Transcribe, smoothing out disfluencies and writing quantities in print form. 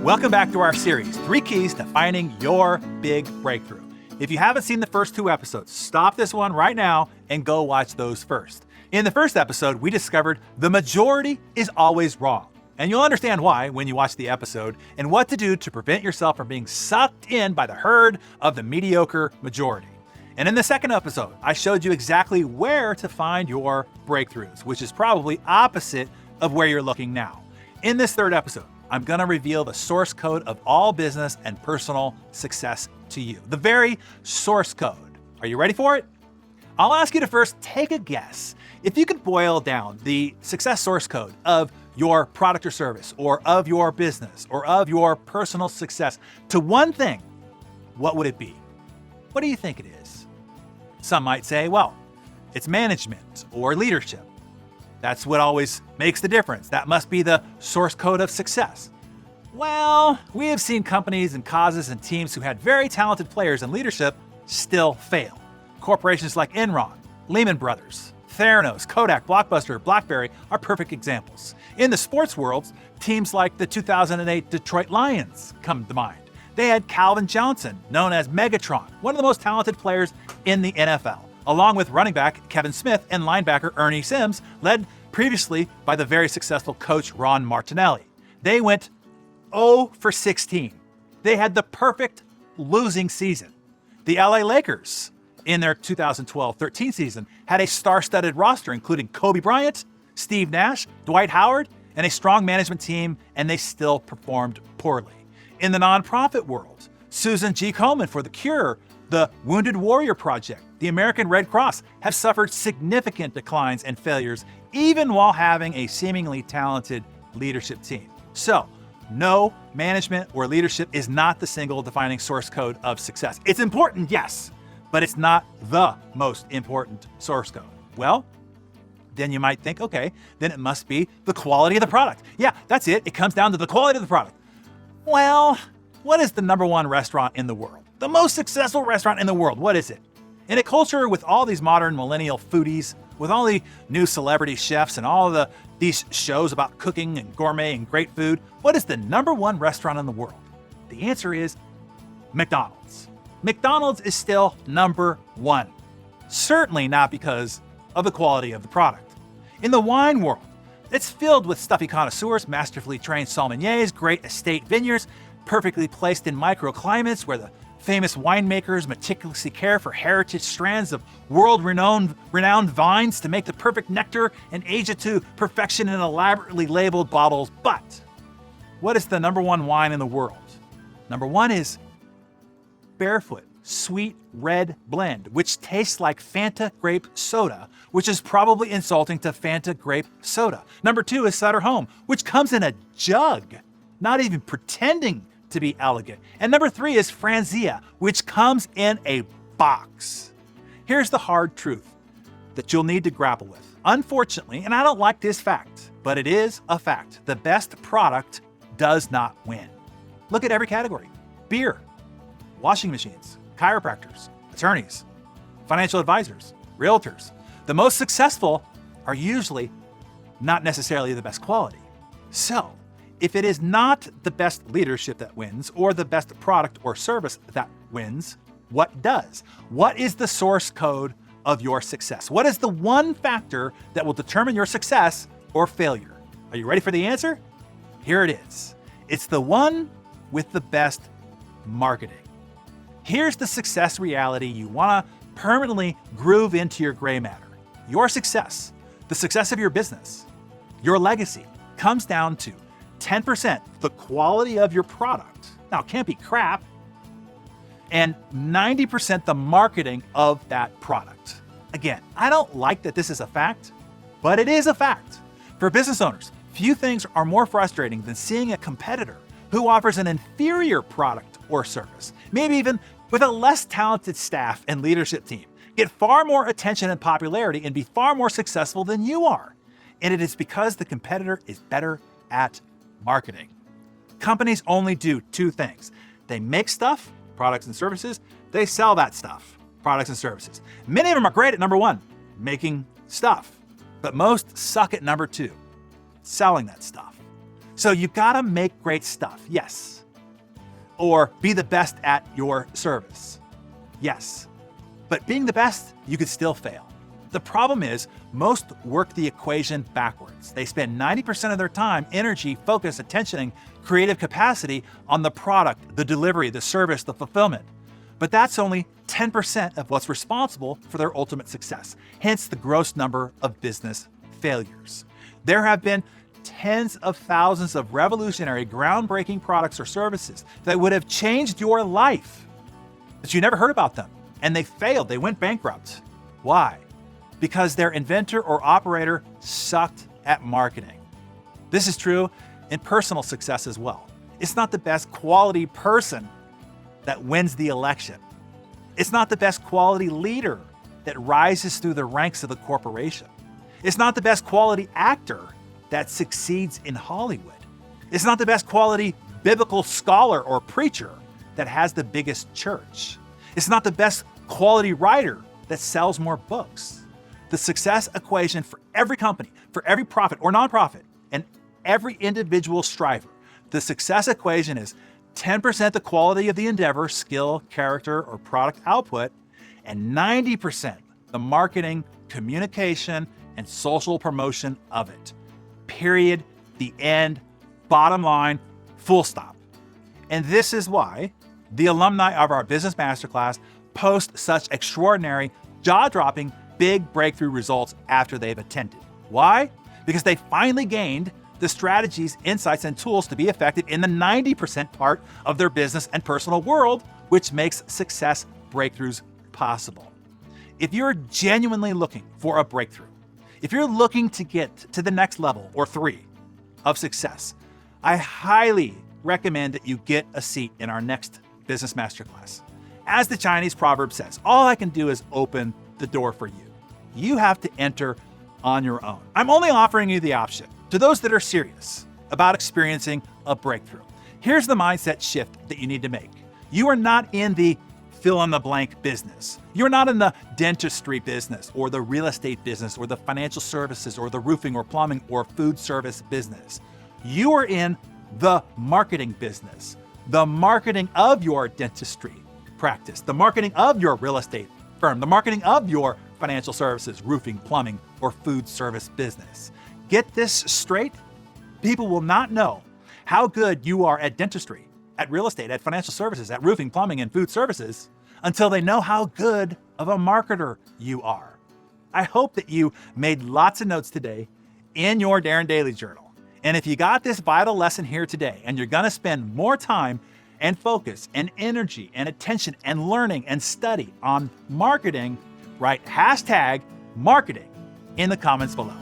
Welcome back to our series, 3 Keys to Finding Your Big Breakthrough. If you haven't seen the first 2 episodes, stop this one right now and go watch those first. In the first episode, we discovered the majority is always wrong. And you'll understand why when you watch the episode and what to do to prevent yourself from being sucked in by the herd of the mediocre majority. And in the second episode, I showed you exactly where to find your breakthroughs, which is probably opposite of where you're looking now. In this third episode, I'm gonna reveal the source code of all business and personal success to you. The very source code. Are you ready for it? I'll ask you to first take a guess. If you could boil down the success source code of your product or service, or of your business, or of your personal success to one thing, what would it be? What do you think it is? Some might say, well, it's management or leadership. That's what always makes the difference. That must be the source code of success. Well, we have seen companies and causes and teams who had very talented players in leadership still fail. Corporations like Enron, Lehman Brothers, Theranos, Kodak, Blockbuster, BlackBerry are perfect examples. In the sports world, teams like the 2008 Detroit Lions come to mind. They had Calvin Johnson, known as Megatron, one of the most talented players in the NFL, along with running back Kevin Smith and linebacker Ernie Sims, led previously by the very successful coach Ron Martinelli. They went 0 for 16. They had the perfect losing season. The LA Lakers, in their 2012-13 season, had a star-studded roster, including Kobe Bryant, Steve Nash, Dwight Howard, and a strong management team, and they still performed poorly. In the nonprofit world, Susan G. Komen for The Cure, the Wounded Warrior Project, the American Red Cross have suffered significant declines and failures, even while having a seemingly talented leadership team. So, no, management or leadership is not the single defining source code of success. It's important, yes, but it's not the most important source code. Well, then you might think, okay, then it must be the quality of the product. Yeah, that's it. It comes down to the quality of the product. Well, what is the #1 restaurant in the world? The most successful restaurant in the world, what is it? In a culture with all these modern millennial foodies, with all the new celebrity chefs and all these shows about cooking and gourmet and great food, what is the #1 restaurant in the world? The answer is McDonald's. McDonald's is still #1. Certainly not because of the quality of the product. In the wine world, it's filled with stuffy connoisseurs, masterfully trained sommeliers, great estate vineyards, perfectly placed in microclimates where the famous winemakers meticulously care for heritage strands of world-renowned vines to make the perfect nectar and age it to perfection in elaborately labeled bottles. But what is the #1 wine in the world? #1 is Barefoot Sweet Red Blend, which tastes like Fanta grape soda, which is probably insulting to Fanta grape soda. #2 is Sutter Home, which comes in a jug, not even pretending to be elegant. And #3 is Franzia, which comes in a box. Here's the hard truth that you'll need to grapple with. Unfortunately, and I don't like this fact, but it is a fact, the best product does not win. Look at every category. Beer, washing machines, chiropractors, attorneys, financial advisors, realtors. The most successful are usually not necessarily the best quality. So, if it is not the best leadership that wins, or the best product or service that wins, what does? What is the source code of your success? What is the one factor that will determine your success or failure? Are you ready for the answer? Here it is. It's the one with the best marketing. Here's the success reality you want to permanently groove into your gray matter. Your success, the success of your business, your legacy, comes down to 10% the quality of your product. Now, it can't be crap. And 90% the marketing of that product. Again, I don't like that this is a fact, but it is a fact. For business owners, few things are more frustrating than seeing a competitor who offers an inferior product or service, maybe even with a less talented staff and leadership team, get far more attention and popularity and be far more successful than you are. And it is because the competitor is better at marketing. Companies only do 2 things. They make stuff, products and services. They sell that stuff, products and services. Many of them are great at #1, making stuff, but most suck at #2, selling that stuff. So you gotta make great stuff, yes. Or be the best at your service, yes. But being the best, you could still fail. The problem is, most work the equation backwards. They spend 90% of their time, energy, focus, attention, and creative capacity on the product, the delivery, the service, the fulfillment. But that's only 10% of what's responsible for their ultimate success, hence the gross number of business failures. There have been tens of thousands of revolutionary, groundbreaking products or services that would have changed your life, but you never heard about them, and they failed, they went bankrupt. Why? Because their inventor or operator sucked at marketing. This is true in personal success as well. It's not the best quality person that wins the election. It's not the best quality leader that rises through the ranks of the corporation. It's not the best quality actor that succeeds in Hollywood. It's not the best quality biblical scholar or preacher that has the biggest church. It's not the best quality writer that sells more books. The success equation for every company, for every profit or nonprofit, and every individual striver, the success equation is 10% the quality of the endeavor, skill, character, or product output, and 90% the marketing, communication, and social promotion of it. Period, the end, bottom line, full stop. And this is why the alumni of our Business Masterclass post such extraordinary, jaw-dropping, big breakthrough results after they've attended. Why? Because they finally gained the strategies, insights, and tools to be effective in the 90% part of their business and personal world, which makes success breakthroughs possible. If you're genuinely looking for a breakthrough, if you're looking to get to the next level or 3 of success, I highly recommend that you get a seat in our next Business Masterclass. As the Chinese proverb says, all I can do is open the door for you. You have to enter on your own. I'm only offering you the option to those that are serious about experiencing a breakthrough. Here's the mindset shift that you need to make. You are not in the fill-in-the-blank business. You're not in the dentistry business or the real estate business or the financial services or the roofing or plumbing or food service business. You are in the marketing business, the marketing of your dentistry practice, the marketing of your real estate firm, the marketing of your financial services, roofing, plumbing, or food service business. Get this straight. People will not know how good you are at dentistry, at real estate, at financial services, at roofing, plumbing, and food services until they know how good of a marketer you are. I hope that you made lots of notes today in your Darren Daily Journal. And if you got this vital lesson here today and you're gonna spend more time and focus and energy and attention and learning and study on marketing, write #marketing in the comments below.